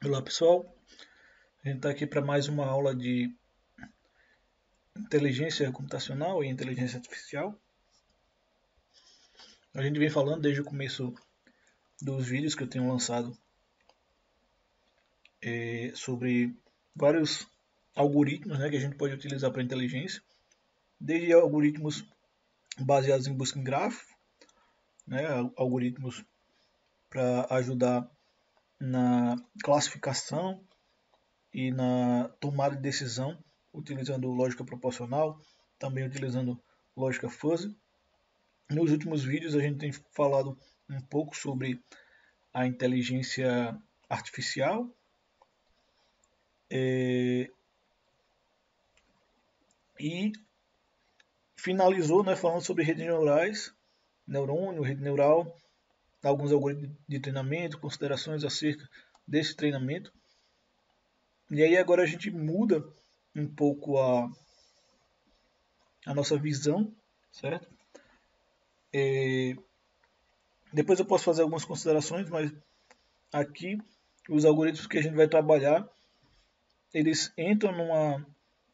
Olá pessoal, a gente está aqui para mais uma aula de inteligência computacional e inteligência artificial. A gente vem falando desde o começo dos vídeos que eu tenho lançado sobre vários algoritmos, né, que a gente pode utilizar para inteligência, desde algoritmos baseados em busca em grafo, né, algoritmos para ajudar na classificação e na tomada de decisão, utilizando lógica proporcional, também utilizando lógica fuzzy. Nos últimos vídeos a gente tem falado um pouco sobre a inteligência artificial e finalizou, né, falando sobre redes neurais, neurônio, rede neural, alguns algoritmos de treinamento, considerações acerca desse treinamento. E aí agora a gente muda um pouco a nossa visão, certo? Depois eu posso fazer algumas considerações, mas aqui os algoritmos que a gente vai trabalhar, eles entram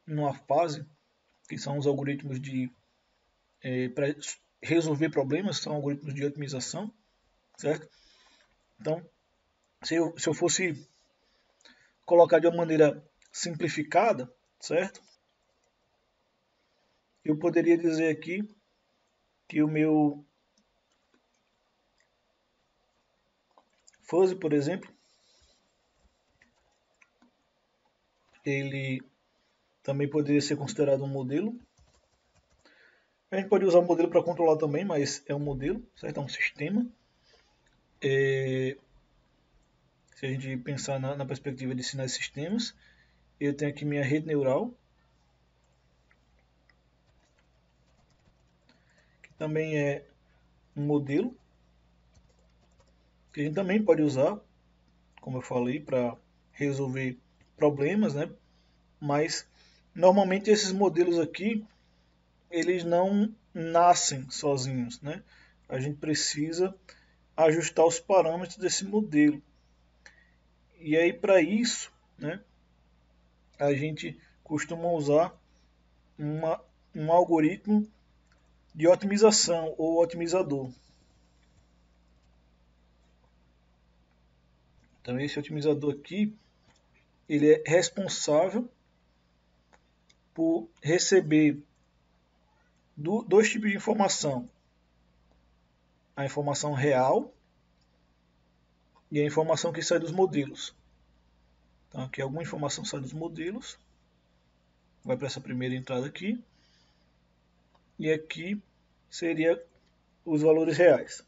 numa fase que são os algoritmos para resolver problemas, são algoritmos de otimização, certo? Então, se eu fosse colocar de uma maneira simplificada, certo? Eu poderia dizer aqui que o meu fuzzy, por exemplo, ele também poderia ser considerado um modelo. A gente pode usar o modelo para controlar também, mas é um modelo, certo? É um sistema. Se a gente pensar na perspectiva de sinais sistemas, eu tenho aqui minha rede neural, que também é um modelo, que a gente também pode usar, como eu falei, para resolver problemas, né? Mas normalmente esses modelos aqui, eles não nascem sozinhos, né? A gente precisa ajustar os parâmetros desse modelo. E aí para isso, né, a gente costuma usar um algoritmo de otimização ou otimizador. Então esse otimizador aqui, ele é responsável por receber dois tipos de informação. A informação real e a informação que sai dos modelos. Então aqui alguma informação sai dos modelos, vai para essa primeira entrada aqui, e aqui seria os valores reais.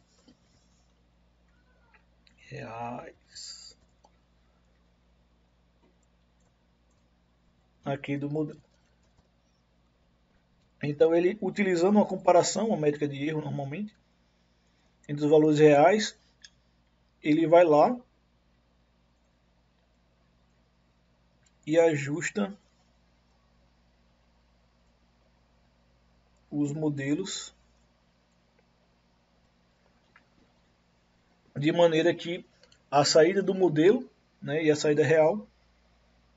Aqui do modelo. Então ele, utilizando uma comparação, uma métrica de erro normalmente, entre os valores reais, ele vai lá e ajusta os modelos de maneira que a saída do modelo, né, e a saída real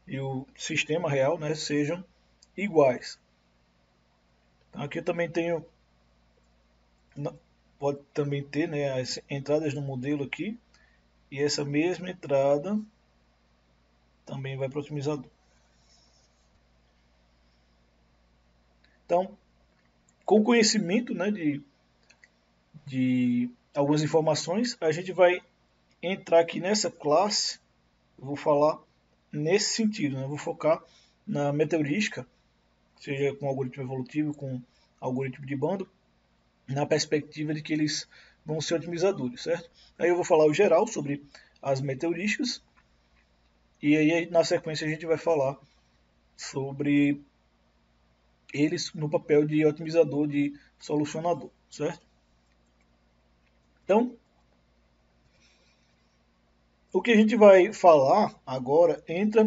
e o sistema real, né, sejam iguais. Então, aqui eu também tenho, pode também ter, né, as entradas no modelo aqui, e essa mesma entrada também vai para o otimizador. Então, com o conhecimento, né, de algumas informações, a gente vai entrar aqui nessa classe. Eu vou falar nesse sentido, né? Eu vou focar na metaheurística, seja com algoritmo evolutivo, com algoritmo de bando, na perspectiva de que eles vão ser otimizadores, certo? Aí eu vou falar o geral sobre as metaheurísticas, e aí na sequência a gente vai falar sobre eles no papel de otimizador, de solucionador, certo? Então, o que a gente vai falar agora entra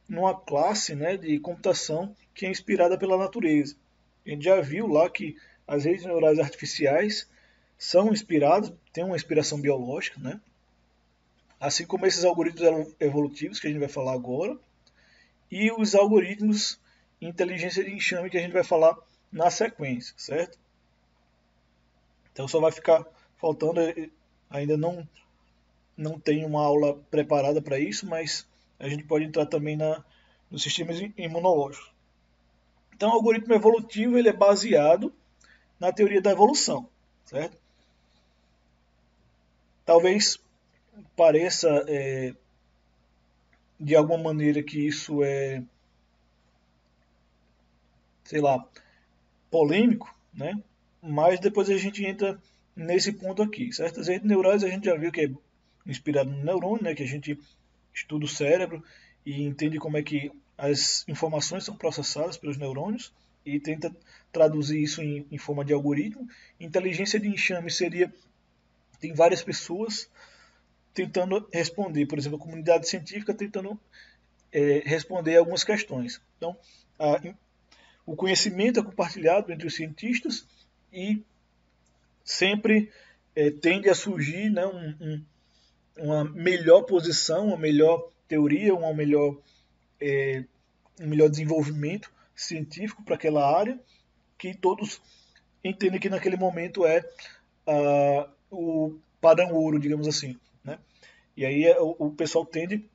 numa classe, né, de computação que é inspirada pela natureza. A gente já viu lá que as redes neurais artificiais são inspiradas, têm uma inspiração biológica, né? assim como esses algoritmos evolutivos que a gente vai falar agora, e os algoritmos de inteligência de enxame que a gente vai falar na sequência, certo? Então só vai ficar faltando, ainda não tem uma aula preparada para isso, mas a gente pode entrar também nos sistemas imunológicos. Então o algoritmo evolutivo ele é baseado na teoria da evolução, certo? Talvez pareça de alguma maneira que isso é, sei lá, polêmico, né? Mas depois a gente entra nesse ponto aqui, certo? As redes neurais a gente já viu que é inspirado no neurônio, né? Que a gente estuda o cérebro e entende como é que as informações são processadas pelos neurônios e tenta traduzir isso em forma de algoritmo. Inteligência de enxame seria tem várias pessoas tentando responder, por exemplo, a comunidade científica tentando responder algumas questões. Então, o conhecimento é compartilhado entre os cientistas e sempre tende a surgir, né, uma melhor posição, uma melhor teoria, um melhor desenvolvimento científico para aquela área, que todos entendem que naquele momento é o padrão ouro, digamos assim. Né? E aí o pessoal tende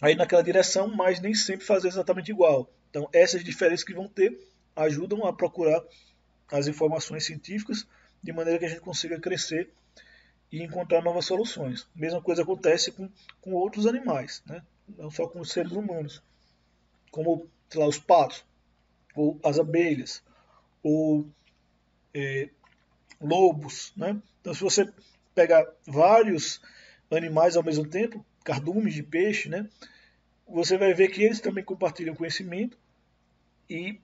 a ir naquela direção, mas nem sempre fazer exatamente igual. Então essas diferenças que vão ter ajudam a procurar as informações científicas de maneira que a gente consiga crescer e encontrar novas soluções. A mesma coisa acontece com outros animais, né? Não só com os seres humanos, como sei lá, os patos, ou as abelhas, ou lobos. Né? Então, se você pegar vários animais ao mesmo tempo, cardumes de peixe, né? Você vai ver que eles também compartilham conhecimento e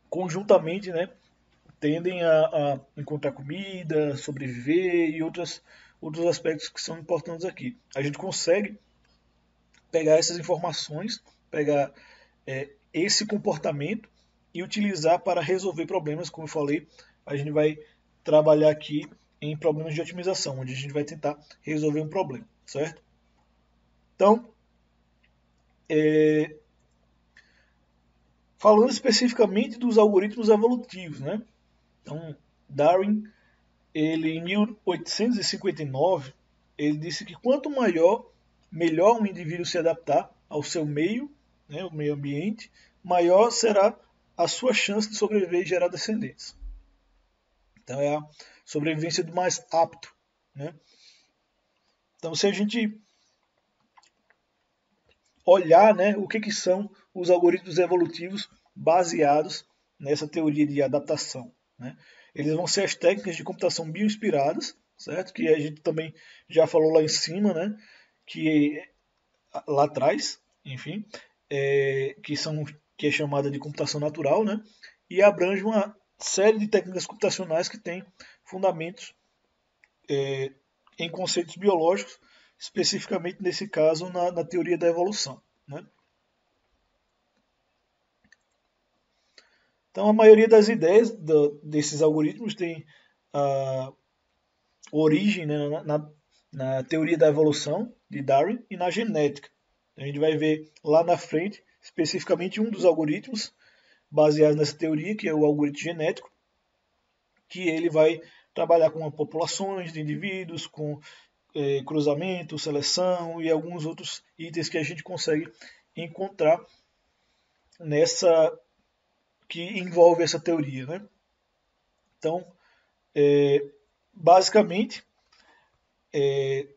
conjuntamente, né, tendem a encontrar comida, sobreviver e outros aspectos que são importantes aqui. A gente consegue pegar essas informações, pegar esse comportamento e utilizar para resolver problemas, como eu falei, a gente vai trabalhar aqui em problemas de otimização, onde a gente vai tentar resolver um problema, certo? Então, falando especificamente dos algoritmos evolutivos, né? Então, Darwin, ele em 1859, ele disse que quanto melhor um indivíduo se adaptar ao seu meio, né, o meio ambiente, maior será a sua chance de sobreviver e gerar descendentes. Então é a sobrevivência do mais apto. Né? Então se a gente olhar, né, o que são os algoritmos evolutivos baseados nessa teoria de adaptação. Né? Eles vão ser as técnicas de computação bioinspiradas, certo? Que a gente também já falou lá em cima, né? Que lá atrás, enfim, que é chamada de computação natural, né? E abrange uma série de técnicas computacionais que têm fundamentos em conceitos biológicos, especificamente nesse caso na teoria da evolução. Né? Então, a maioria das ideias desses algoritmos tem a origem, né, na teoria da evolução de Darwin e na genética. A gente vai ver lá na frente, especificamente um dos algoritmos baseados nessa teoria, que é o algoritmo genético, que ele vai trabalhar com populações de indivíduos, com cruzamento, seleção e alguns outros itens que a gente consegue encontrar nessa que envolve essa teoria. Né? Então, basicamente, é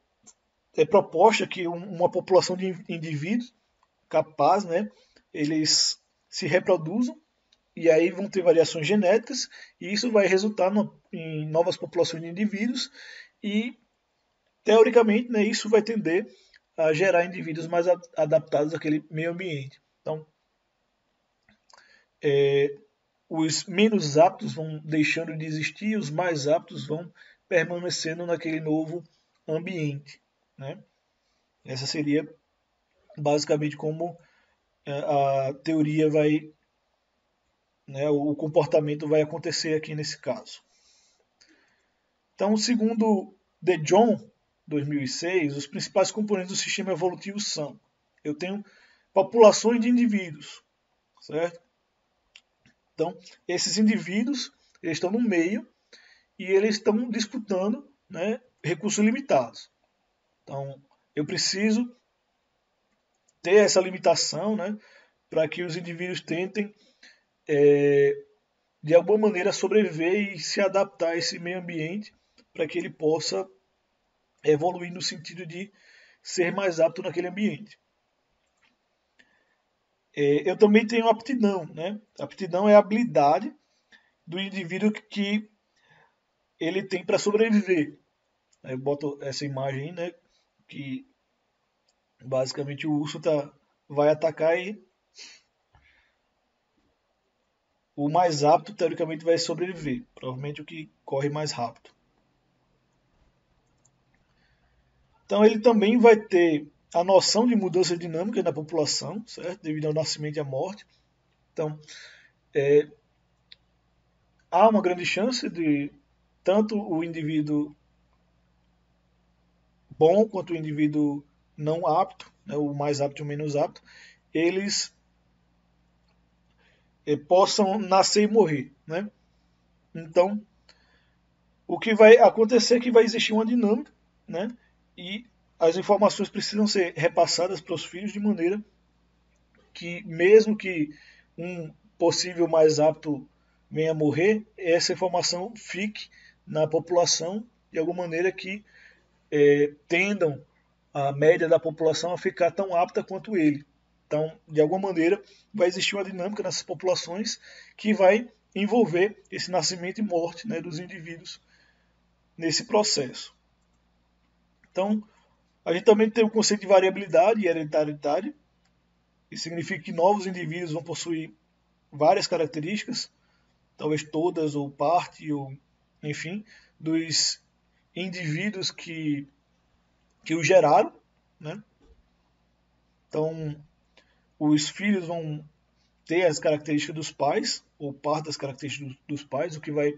proposta que uma população de indivíduos capaz, né, eles se reproduzam e aí vão ter variações genéticas e isso vai resultar em novas populações de indivíduos e teoricamente, né, isso vai tender a gerar indivíduos mais adaptados àquele meio ambiente. Então, os menos aptos vão deixando de existir e os mais aptos vão permanecendo naquele novo ambiente. Né? Essa seria basicamente como a teoria vai, né, o comportamento vai acontecer aqui nesse caso. Então, segundo De Jong, 2006, os principais componentes do sistema evolutivo são: eu tenho populações de indivíduos, certo? Então, esses indivíduos eles estão no meio e eles estão disputando, né, recursos limitados. Então, eu preciso ter essa limitação, né, para que os indivíduos tentem, de alguma maneira, sobreviver e se adaptar a esse meio ambiente para que ele possa evoluir no sentido de ser mais apto naquele ambiente. Eu também tenho aptidão, né? Aptidão é a habilidade do indivíduo que ele tem para sobreviver. Eu boto essa imagem aí, né? Que basicamente o urso vai atacar e o mais apto, teoricamente, vai sobreviver. Provavelmente o que corre mais rápido. Então ele também vai ter a noção de mudança dinâmica na população, certo? Devido ao nascimento e à morte. Então, há uma grande chance de tanto o indivíduo bom quanto o indivíduo não apto, né, o mais apto e o menos apto, eles possam nascer e morrer, né? Então, o que vai acontecer é que vai existir uma dinâmica, né? E as informações precisam ser repassadas para os filhos de maneira que, mesmo que um possível mais apto venha a morrer, essa informação fique na população de alguma maneira que tendam a média da população a ficar tão apta quanto ele. Então, de alguma maneira, vai existir uma dinâmica nessas populações que vai envolver esse nascimento e morte, né, dos indivíduos nesse processo. Então, a gente também tem o conceito de variabilidade e hereditariedade. Isso significa que novos indivíduos vão possuir várias características, talvez todas ou parte, ou enfim, dos indivíduos que o geraram, né? Então, os filhos vão ter as características dos pais, ou parte das características dos pais, o que vai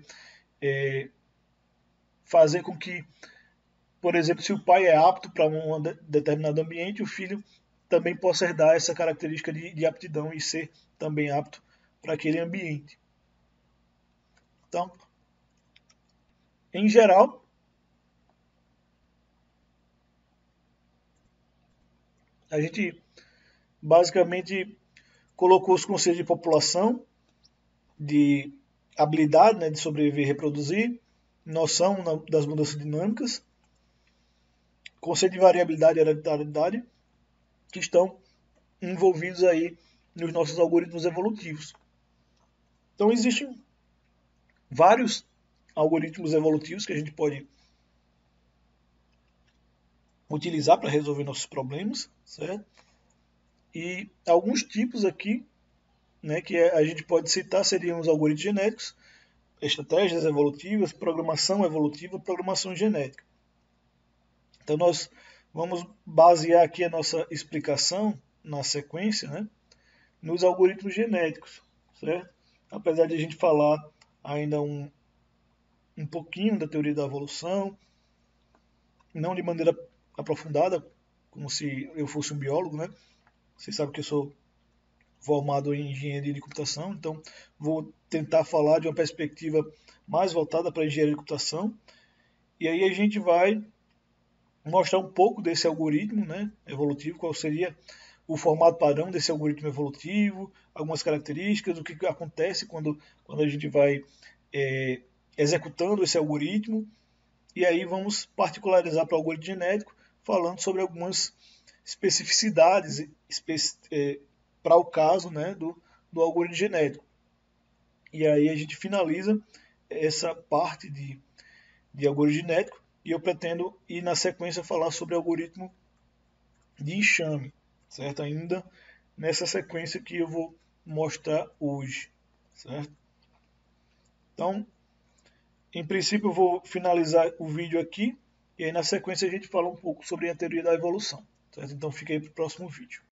fazer com que, por exemplo, se o pai é apto para um determinado ambiente, o filho também possa herdar essa característica de aptidão e ser também apto para aquele ambiente. Então, em geral, a gente basicamente colocou os conceitos de população, de habilidade, né, de sobreviver e reproduzir, noção das mudanças dinâmicas, conceito de variabilidade e hereditariedade, que estão envolvidos aí nos nossos algoritmos evolutivos. Então existem vários algoritmos evolutivos que a gente pode utilizar para resolver nossos problemas, certo? E alguns tipos aqui, né, que a gente pode citar seriam os algoritmos genéticos, estratégias evolutivas, programação evolutiva, programação genética. Então nós vamos basear aqui a nossa explicação na sequência, né, nos algoritmos genéticos, certo? Apesar de a gente falar ainda um pouquinho da teoria da evolução, não de maneira aprofundada, como se eu fosse um biólogo, né? Vocês sabem que eu sou formado em engenharia de computação, então vou tentar falar de uma perspectiva mais voltada para a engenharia de computação. E aí a gente vai mostrar um pouco desse algoritmo, né, evolutivo, qual seria o formato padrão desse algoritmo evolutivo, algumas características, o que acontece quando a gente vai executando esse algoritmo. E aí vamos particularizar para o algoritmo genético, falando sobre algumas especificidades para o caso, né, do algoritmo genético. E aí a gente finaliza essa parte de algoritmo genético e eu pretendo ir na sequência falar sobre algoritmo de enxame, certo? Ainda nessa sequência que eu vou mostrar hoje, certo? Então, em princípio eu vou finalizar o vídeo aqui e aí na sequência a gente fala um pouco sobre a teoria da evolução, certo? Então fica aí para o próximo vídeo.